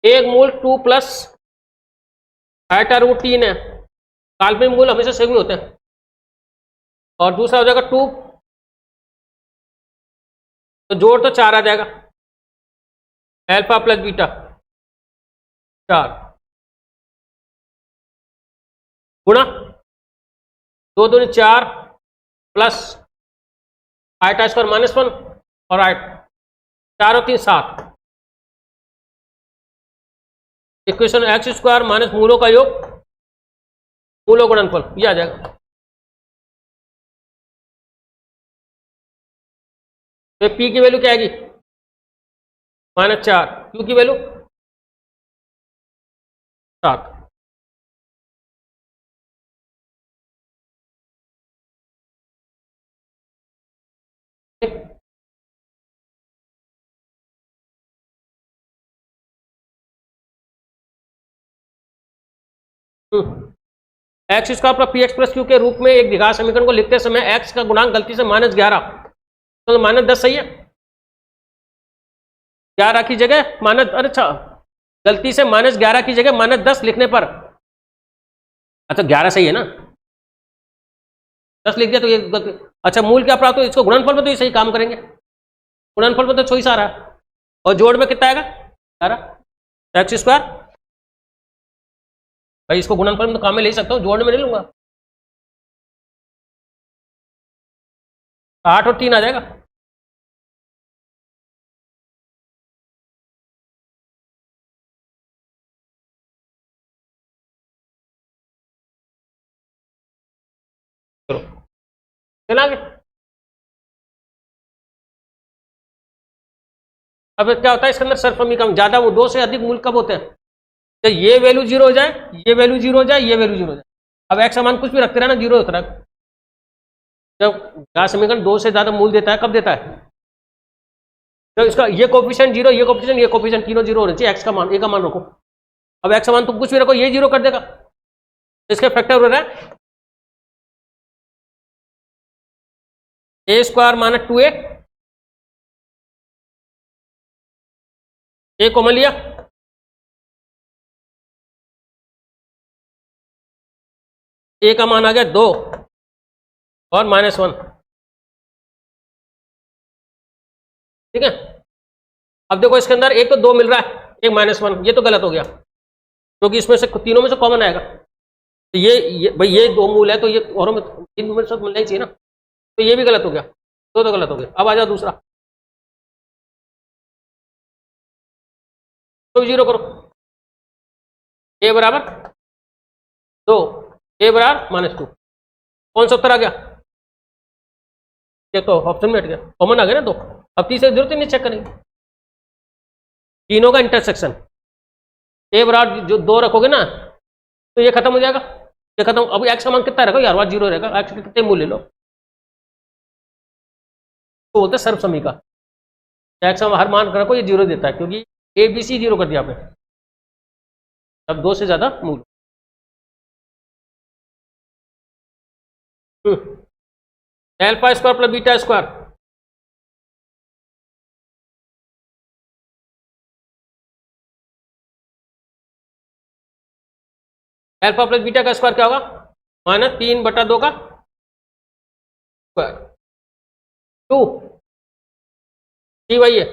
एक मूल 2 plus eta root 3 है, काल्पनिक मूल हमेशा सेम ही होते हैं। और दूसरा हो जाएगा 2, तो जोड़ तो 4 आ जाएगा, अल्फा प्लस बीटा 4 गुणा 2 दूनी 4 प्लस आयटा स्क्वायर -1 और आयट 4 और 3 7। इक्वेशन एक्स स्क्वायर माइनस मूलों का योग मूलों गुणनफल ये आ जाएगा। तो पी की वैल्यू क्या आएगी -4, क्यू की value 7। X square plus P x plus Q के रूप में एक द्विघात समीकरण को लिखते समय एक्स का गुणांक गलती से -11, तो -10 सही है। 11 की जगह अच्छा गलती से -11 की जगह -10 लिखने पर, अच्छा 11 सही है ना, 10 लिख दिया तो ये गलती। अच्छा मूल क्या प्राप्त हो, इसको गुणनफल में तो ये सही काम करेंगे, गुणनफल में तो चॉइस आ रहा है, और जोड़ में कितना आएगा 11 एक्स स्क्वायर। भाई इसको गुणनफल में तो काम में ले सकता हूँ, जोड़ में नहीं लूंगा। 8 और 3 आ जाएगा। चलो चला आगे। अब क्या होता है इसके अंदर सर्वसमीकरण ज्यादा, वो 2 से अधिक मूल कब होते हैं, तो ये वैल्यू 0 हो जाए, ये वैल्यू 0 हो जाए, ये वैल्यू 0 हो जाए। अब एक्स समान कुछ भी रखते रहना 0 होता है। जब घात समीकरण 2 से ज्यादा मूल देता है कब देता है, तो इसका ये कोफिशिएंट 0, ये कोफिशिएंट, ये कोफिशिएंट तीनों 0 होने चाहिए। एक्स का मान, ए का मान रखो। अब एक्स का मान तुम कुछ भी रखो, ये 0 कर देगा, इसके फैक्टर हो रहा है ए स्क्वायर माइनस 2a, ए कॉमन लिया, ए का मान आ गया 2 और -1, ठीक है। अब देखो इसके अंदर एक तो 2 मिल रहा है, एक -1, ये तो गलत हो गया क्योंकि इसमें से तीनों में से कॉमन आएगा। तो ये भाई ये 2 मूल है, तो ये औरों में 3 मूल सब मिलना ही चाहिए ना, तो ये भी गलत हो गया, तो गलत हो गया। अब आ जाओ दूसरा, तो 0 करो, ए बराबर 2, ए बराबर -2, कौन सा उत्तर आ गया, ये तो ऑप्शन में हट गया, कॉमन आ गया ना 2। अब तीसरे जरूरत ही नहीं चेक करेंगे, तीनों का इंटरसेक्शन, ए बराबर जो 2 रखोगे ना तो ये खत्म हो जाएगा, ये खत्म। अब एक्स का मान कितना रखो यार, वहां 0 रहेगा, एक्स के कितने मूल्य ले लो, तो बोलते सर्व समीकरण, एक्स का हर मान रखो ये 0 देता है, क्योंकि ए बी सी 0 कर दिया आपने, अब 2 से ज्यादा मूल। Alpha square plus beta square, alpha plus beta का स्क्वायर क्या होगा, -3/2 का स्क्वायर, 2 वही है,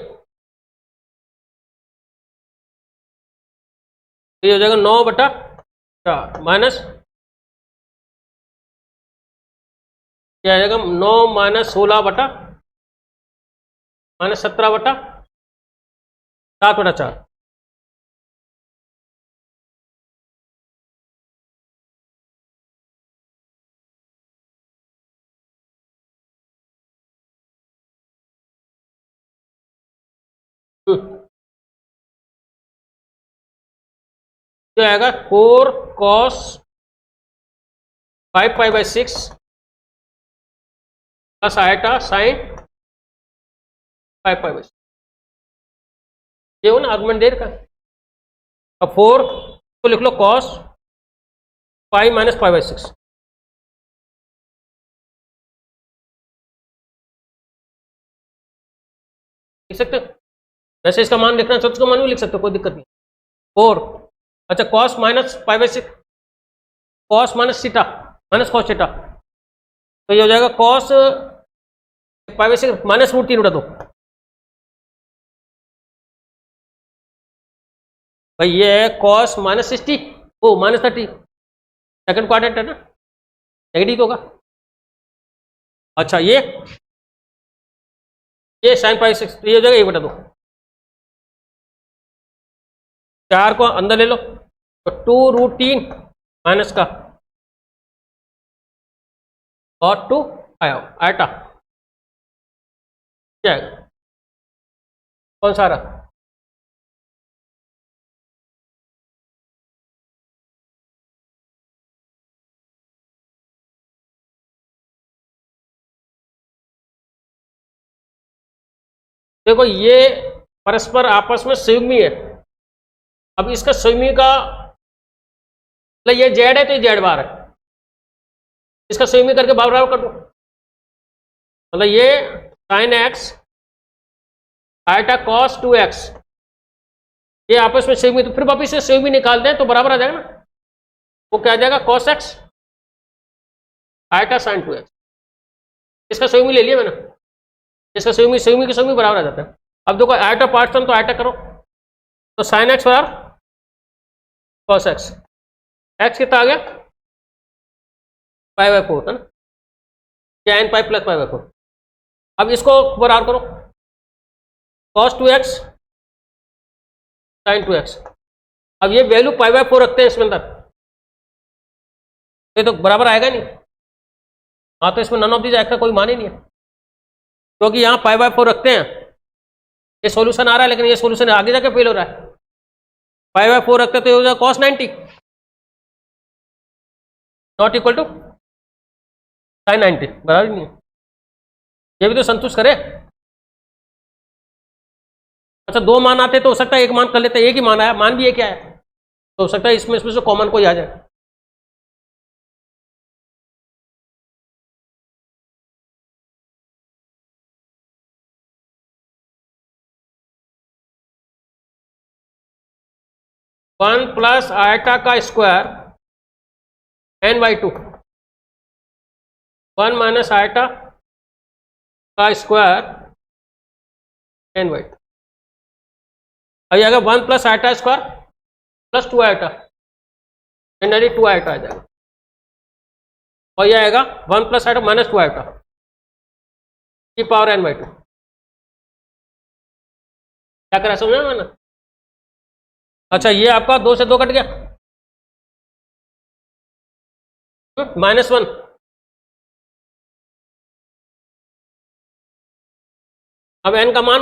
तो ये हो जाएगा 9/4 माइनस क्या आ जाएगा 9 - 16 -17/7/4। जो आएगा 4 cos 5π/6 प्लस आयटा साइन 5π/6, ये हो ना आर्गुमेंट देर का। अब 4 तो लिख लो cos 5 - π/6, लिख सकते हो। वैसे इसका मान लिखना चाहो तो मान भी लिख सकते हो, कोई दिक्कत नहीं। 4, अच्छा cos minus pi by 6, cos minus theta minus cos theta, तो ये हो जाएगा cos pi by 6 minus root 3 बटा 2। भाई ये है कॉस माइनस 60 ओ माइनस 30, सेकंड क्वाड्रेंट है ना, नेगेटिव होगा। अच्छा ये साइन पाई 6, तो ये हो जाएगा 1 बटा 2। 4 को अंदर ले लो तो 2√3 माइनस का और 2 आया आयटा, क्या है कौन सा आ रहा? देखो ये परस्पर आपस में संयुग्मी है। अब इसका संयुग्मी का मतलब ये जेड है तो ये जेड बार है, इसका संयुग्मी करके बराबर कर दो, मतलब ये sine x eta cos 2x, ये आपस में संयुग्मी, तो फिर वापिस से संयुग्मी निकाल दें तो बराबर आ जाएगा ना, वो क्या आ जाएगा cos x eta sign 2x, इसका संयुग्मी ले लिया मैंने, इसका संयुग्मी के संयुग्मी बराबर आ जाता है। अब देखो आयटा पार्ट तो आयटा करो, तो साइन एक्स बराबर कॉस एक्स, एक्स कितना आ गया पाई बाई 4 है ना, या n pi plus pi by 4। अब इसको बराबर करो कॉस 2x साइन 2x, अब ये वैल्यू पाई बाई 4 रखते हैं इसमें अंदर, ये तो बराबर आएगा नहीं। हाँ तो इसमें नन ऑफ दीज एक्स का कोई मान ही नहीं है, क्योंकि यहाँ पाई बाई 4 रखते हैं, ये सॉल्यूशन आ रहा है लेकिन ये सॉल्यूशन आगे जाके फेल हो रहा है। पाई बाई 4 रखते तो ये हो जाएगा cos 90 not equal to sine 90, बराबर नहीं है, ये भी तो संतुष्ट करे। अच्छा दो मान आते तो हो सकता है एक मान कर लेते, एक ही मान आया, मान भी एक क्या है, तो हो सकता है इसमें से कॉमन कोई आ जाए। वन प्लस आयटा का square N by 2, 1 minus eta का स्क्वायर एन बाई 2, अब आएगा 1 plus eta square plus 2 eta, generally 2 eta आ जाएगा, और यह आएगा 1 प्लस आयटा माइनस 2 आयटा की पावर एन बाई 2। क्या करा समझा मैंने? अच्छा ये आपका 2 से 2 कट गया, -1, अब एन का मान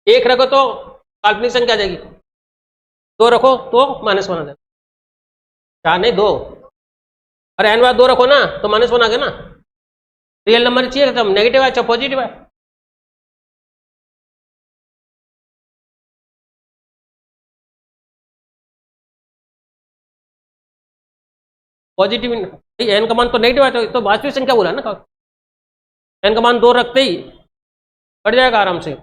1 रखो तो काल्पनिक संख्या आ जाएगी, 2 रखो तो -1 आ जाएगा, 4 नहीं 2, अरे एन बार 2 रखो ना तो -1 आ गया ना, रियल नंबर चाहिए तो नेगेटिव है अच्छा पॉजिटिव है, पॉजिटिव एन का मान तो नेगेटिव है तो वास्तविक संख्या बोला ना, एन का मान 2 रखते ही कट जाएगा आराम से।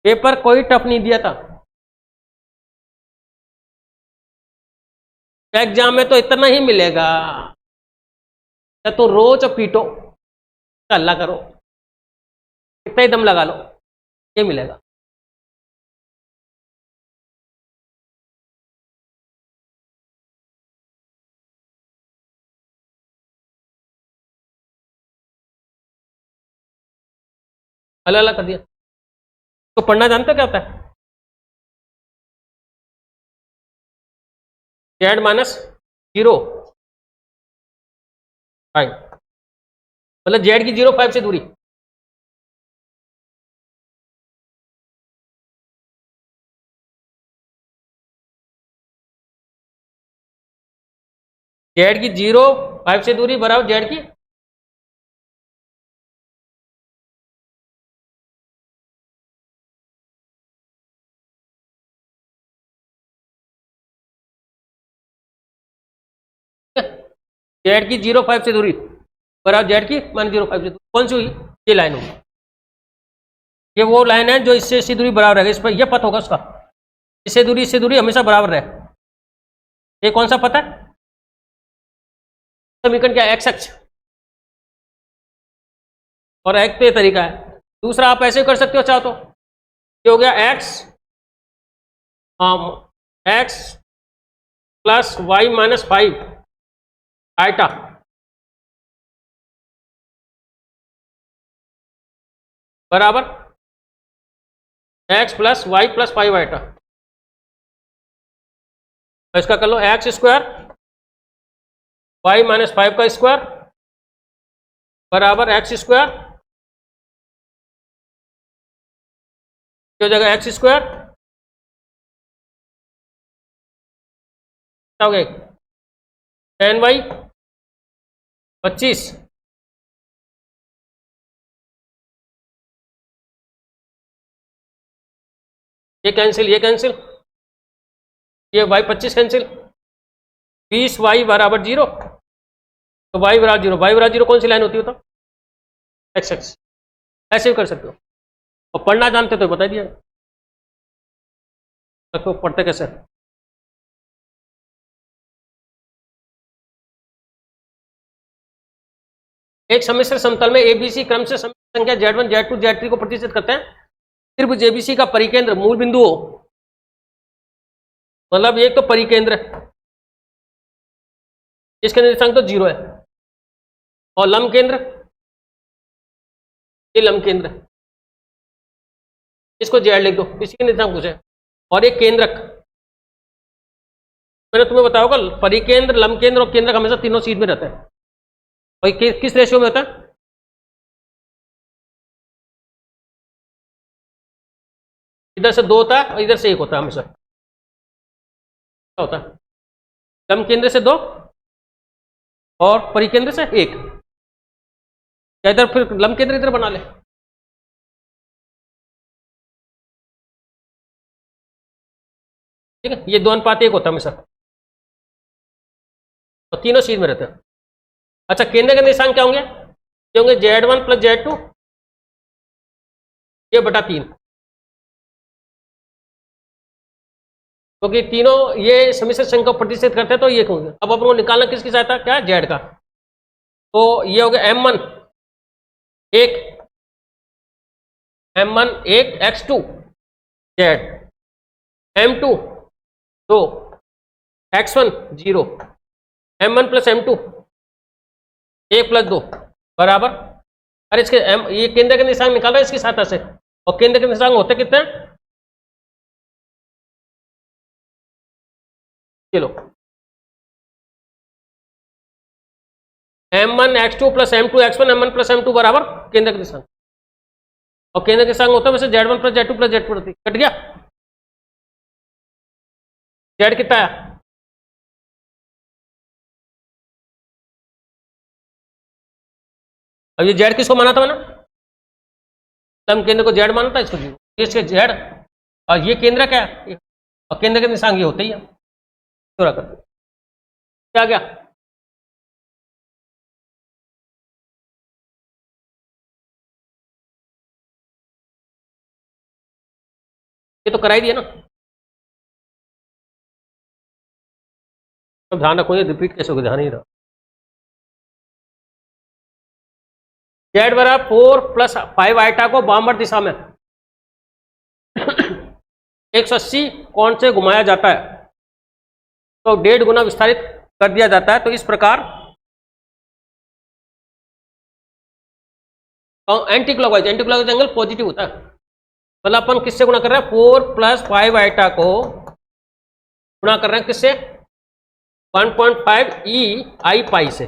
पेपर कोई टफ नहीं दिया था, एग्जाम में तो इतना ही मिलेगा, या तो रोज पीटो अल्लाह करो, इतना ही दम लगा लो, ये मिलेगा। अल्लाह अल्लाह कर दिया, तो पढ़ना जानते हो क्या होता है? जेड माइनस 0 5, मतलब जेड की 0 5 से दूरी, जेड की 0 5 से दूरी बराबर जेड की जेड की 0 5 से दूरी बराबर जेड की -0 5 से दूरी, कौन सी हुई? ये लाइन होगी, ये वो लाइन है जो इससे दूरी बराबर रहेगी, इस पर यह पथ होगा उसका, इससे दूरी हमेशा बराबर रहे। ये कौन सा पता है समीकरण? क्या एक्स अक्ष और एक पे तरीका है। दूसरा आप ऐसे कर सकते हो चाहो तो, ये हो गया X X plus Y minus 5 eta बराबर X plus Y plus 5 eta. इसका कर लो एक्स स्क्वायर वाई माइनस 5 का स्क्वायर बराबर एक्स स्क्वायर, हो जाएगा एक्स स्क्वायर हो गया 10 y 25 ये कैंसिल ये y 25 कैंसिल 20y बराबर 0, तो y बराबर 0, y बराबर 0 कौन सी लाइन होती हो तो एक्स एक्स। ऐसे भी कर सकते हो और पढ़ना जानते तो बता दिया तो पढ़ते कैसे। एक सम्मिश्र समतल में एबीसी क्रम से संख्या Z1 Z2 Z3 को प्रतिष्ठित करते हैं। त्रिभुज एबीसी का परिकेंद्र मूल बिंदु हो, मतलब एक तो परिकेंद्र इसके निर्देशांक तो 0 है, और लंब केंद्र ये लंब केंद्र इसको Z लिख दो, इसी के निर्देशांक पूछे। और एक केंद्रक, मैंने तुम्हें बताया होगा परिकेंद्र लंब केंद्र और केंद्रक हमेशा तीनों सीध में रहते हैं। और किस रेशियो में होता है? इधर से 2 होता है और इधर से 1 होता है हमेशा। क्या होता है? लंब केंद्र से 2 और परिकेंद्र से 1, या इधर फिर लंब केंद्र इधर बना ले। ठीक है, ये 2:1 होता है हमेशा और तीनों सीध में रहते हैं। अच्छा, केंद्र के निशान क्या होंगे? ये होंगे Z1 प्लस Z2 ये बटा 3, क्योंकि तीनों ये सम्मिश्र संख्या को प्रतिष्ठित करते हैं तो ये होंगे। अब अपन को निकालना किसकी सहायता, क्या Z का, तो ये हो गया M1 1 X2 Z, M2 2 X1 0, M1 plus M2 1 plus 2 बराबर, अरे इसके ये केंद्र के निशान निकाल रहा है इसकी सहायता से, और केंद्र के निशान होते कितने हैं? चलो M1 X2 plus M2 X1 M1 plus M2 बराबर केंद्र के निशान, और केंद्र के निशान होता है वैसे Z1 plus Z2 plus Z2 cut गया। Z कितना है? अब ये Z किसको माना था मैंने? लंब केंद्र को Z माना था, इसको 0, इसके Z, और ये केंद्र क्या है, और केंद्र के निशान ये होते ही है। थोड़ा कर क्या गया? ये तो कराई दिया ना, तो ध्यान रखो, ये रिपीट कैसे होगा ध्यान ही रहा। Z बराबर 4 प्लस 5 आइटा को वामवर्त दिशा में 180 कोण से घुमाया जाता है तो 1.5 गुना विस्तारित कर दिया जाता है। तो इस प्रकार एंटी क्लॉकवाइज एंगल पॉजिटिव होता है, मतलब अपन किससे गुणा कर रहे हैं? 4 प्लस 5 आइटा को गुणा कर रहे हैं किससे? 1.5 ई आई पाई से।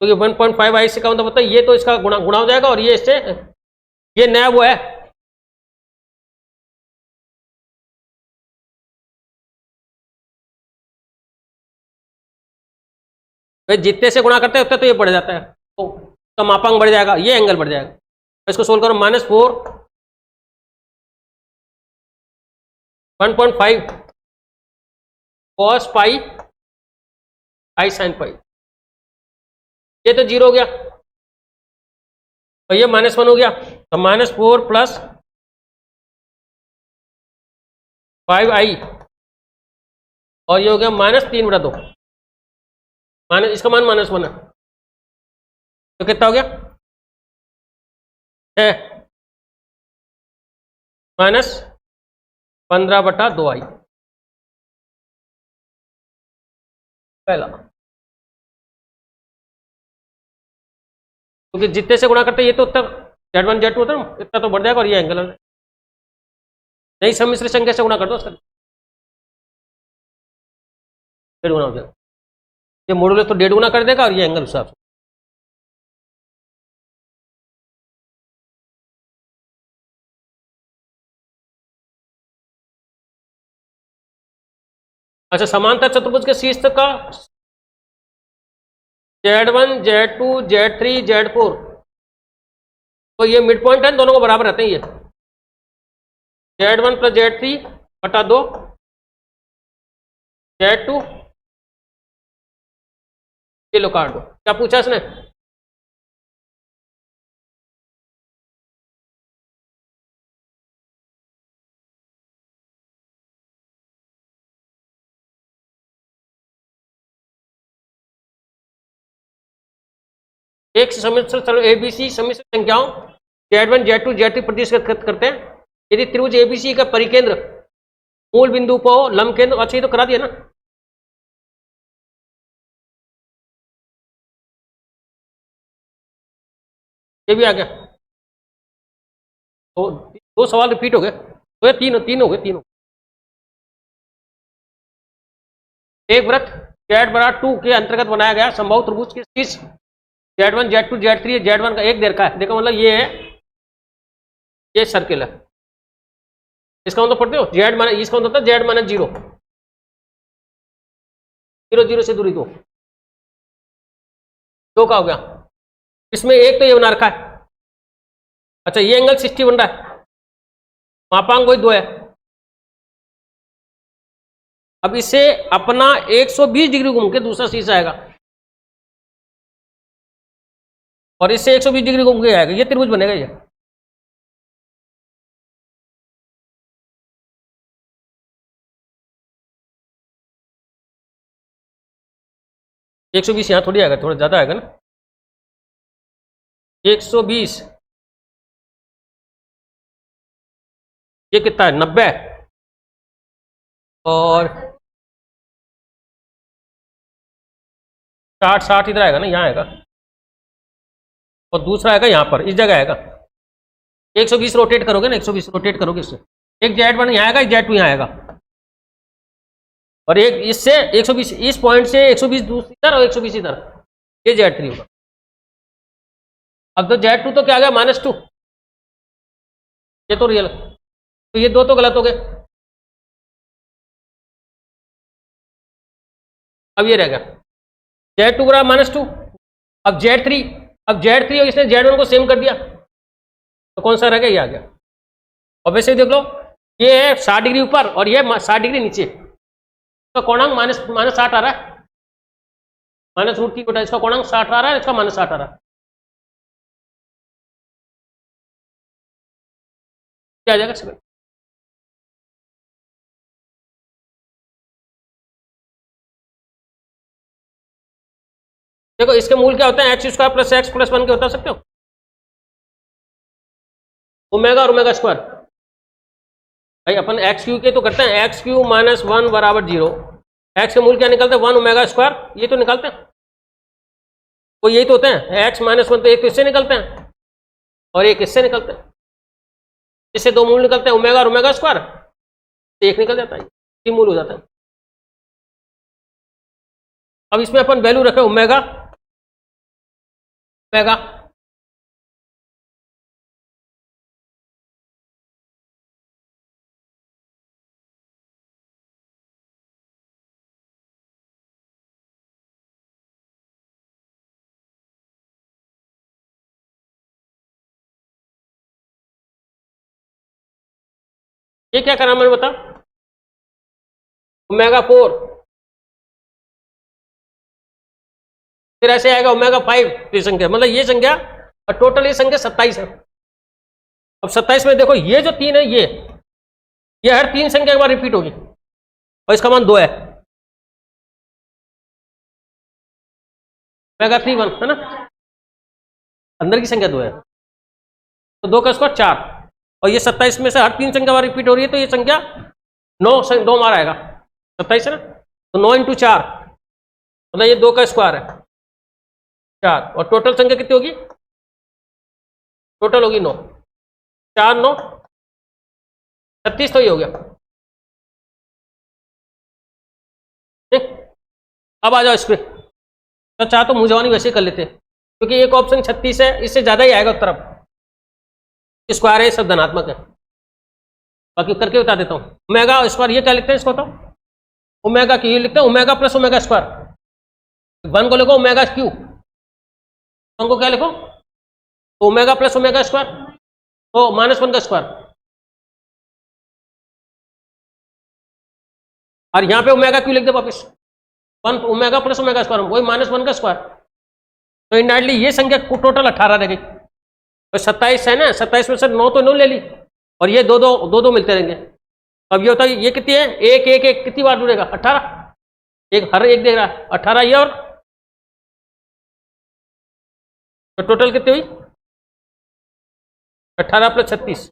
तो ये 1.5 आई से का मतलब होता है ये तो इसका गुणा हो जाएगा, और ये इससे ये नया वो है भाई, जितने से गुणा करते हैं उतने तो ये बढ़ जाता है, तो इसका मापांक बढ़ जाएगा, ये एंगल बढ़ जाएगा। इसको सोल्व करो, -4 1.5 cos पाई आई साइन पाई, ये तो 0 हो गया और ये -1 हो गया, तो -4 प्लस 5i और ये हो गया -3/2, माइनस इसका मान -1 है, तो कितना हो गया 6 -15/2i पहला, क्योंकि जितने से गुणा करते हैं ये तो उत्तर Z1 Z2 होता है ना, इतना तो बढ़ जाएगा और ये एंगल है। नहीं सम्मिश्र संख्या से गुणा कर दो उसका, डेढ़ गुना हो जाएगा, ये मॉडुलस तो 1.5 गुना कर देगा और ये एंगल उस हिसाब से। अच्छा, समांतर चतुर्भुज के शीर्ष का Z1 Z2 Z3 Z4, तो ये मिड पॉइंट है, दोनों को बराबर रहते हैं ये, Z1 + Z3/2 Z2, ये लो काट दो। क्या पूछा इसने? एक सम्मिश्र चलो ABC सम्मिश्र संख्याओं Z1 Z2 Z3 प्रतिष्ठित करते हैं। यदि त्रिभुज ABC का परिकेंद्र मूल बिंदु को लंब केंद्र, अच्छा ये तो करा दिया ना, ये भी आ गया, तो 2 सवाल रिपीट हो गए, तो ये तीन हो गए, तीनों। एक वृत्त Z/2 के अंतर्गत बनाया गया संभव त्रिभुज के शीर्ष Z1 Z2 Z3 Z1 का एक रेखा है, देखो मतलब ये है, ये सर्किल है, इसका मतलब पढ़ते हो Z माइनस, इसका मतलब होता है Z - 0, 0 0 से दूरी 2 का हो गया। इसमें एक तो ये बना रखा है, अच्छा ये एंगल 60 बन रहा है, मापांक वही 2 है। अब इसे अपना 120 डिग्री घूम के दूसरा शीर्ष आएगा और इससे 120 डिग्री घूम के आएगा, ये त्रिभुज बनेगा ये। एक 120 यहाँ थोड़ी आएगा, थोड़ा ज्यादा आएगा ना, 120, ये कितना है 90, और 60 इधर आएगा ना, यहाँ आएगा, और दूसरा आएगा यहाँ पर, इस जगह आएगा। 120 रोटेट करोगे ना, 120 रोटेट करोगे इससे, एक Z1 यहाँ आएगा, एक Z2 यहाँ आएगा, और एक इससे 120, इस पॉइंट से 120 दूसरी इधर और 120 इधर, ये Z3 होगा। अब तो Z2 तो क्या आ गया -2, ये तो रियल, तो ये 2 तो गलत हो गए। अब ये रहेगा Z2 -2, अब Z3, अब Z3 और इसने Z1 को सेम कर दिया, तो कौन सा रहेगा, ये आ गया। और वैसे देख लो, ये है 60 डिग्री ऊपर और ये 60 डिग्री नीचे, तो कोणांक -60 आ रहा है, -√3, इसका कोणांक 60 आ रहा है, इसका -60 आ रहा है, क्या आ जाएगा इसमें? देखो इसके मूल क्या होते हैं, x² + x + 1 के बता सकते हो, ओमेगा और ओमेगा स्क्वायर। भाई अपन x³ के तो करते हैं, x³ - 1 = 0, x के मूल क्या निकलते हैं 1 ओमेगा², ये तो निकालते हैं, तो यही तो होते हैं, x - 1 तो एक इससे निकलते हैं और एक इससे निकलते हैं, इससे 2 मूल निकलते हैं, ओमेगा और ओमेगा², एक निकल जाता है, 3 मूल हो जाता है। अब इसमें अपन वैल्यू रखें ओमेगा, ये क्या करना मैंने बता, ओमेगा4, फिर ऐसे आएगा ओमेगा5, ये संख्या मतलब ये संख्या, और टोटल ये संख्या 27 है। अब 27 में देखो ये जो 3 है, ये हर 3 संख्या के बाद रिपीट होगी और इसका मान 2 है। ओमेगा 3 1 है ना, अंदर की संख्या 2 है, तो 2 का स्क्वायर 4, और ये 27 में से हर 3 संख्या बार रिपीट हो रही है, तो ये संख्या 9 मार आएगा 27 है ना, तो 9 × 4 मतलब ये 2 का स्क्वायर है 4, और टोटल संख्या कितनी होगी, टोटल होगी 9, 4 9 36, तो ये हो गया ठीक। अब आ जाओ इस पे, तो चाह तो मुझे वैसे ही कर लेते हैं, क्योंकि एक ऑप्शन 36 है, इससे ज्यादा ही आएगा तरफ, स्क्वायर है, सब धनात्मक है, बाकी करके बता देता हूँ। ओमेगा स्क्वायर ये क्या लिखते हैं, इसको बताओ, ओमेगा की ये लिखते हैं ओमेगा प्लस ओमेगा स्क्वायर, 1 को लिखो ओमेगा क्यू, 1 को क्या लिखो ओमेगा प्लस ओमेगा स्क्वायर, तो -1 का स्क्वायर, और यहां पे ओमेगा क्यू लिख दे वापिस, 1 ओमेगा प्लस ओमेगा स्क्वायर, वही -1 का स्क्वायर, तो इनडायरेक्टली ये संख्या टोटल 18 रह गई, तो 27 है ना, 27 में से 9 तो 9 ले ली, और ये दो मिलते रहेंगे। अब ये होता है ये कितनी है, एक एक एक कितनी बार जुड़ेगा 18, एक हर एक देख रहा है 18, ये और तो टोटल कितनी हुई 18 + 36,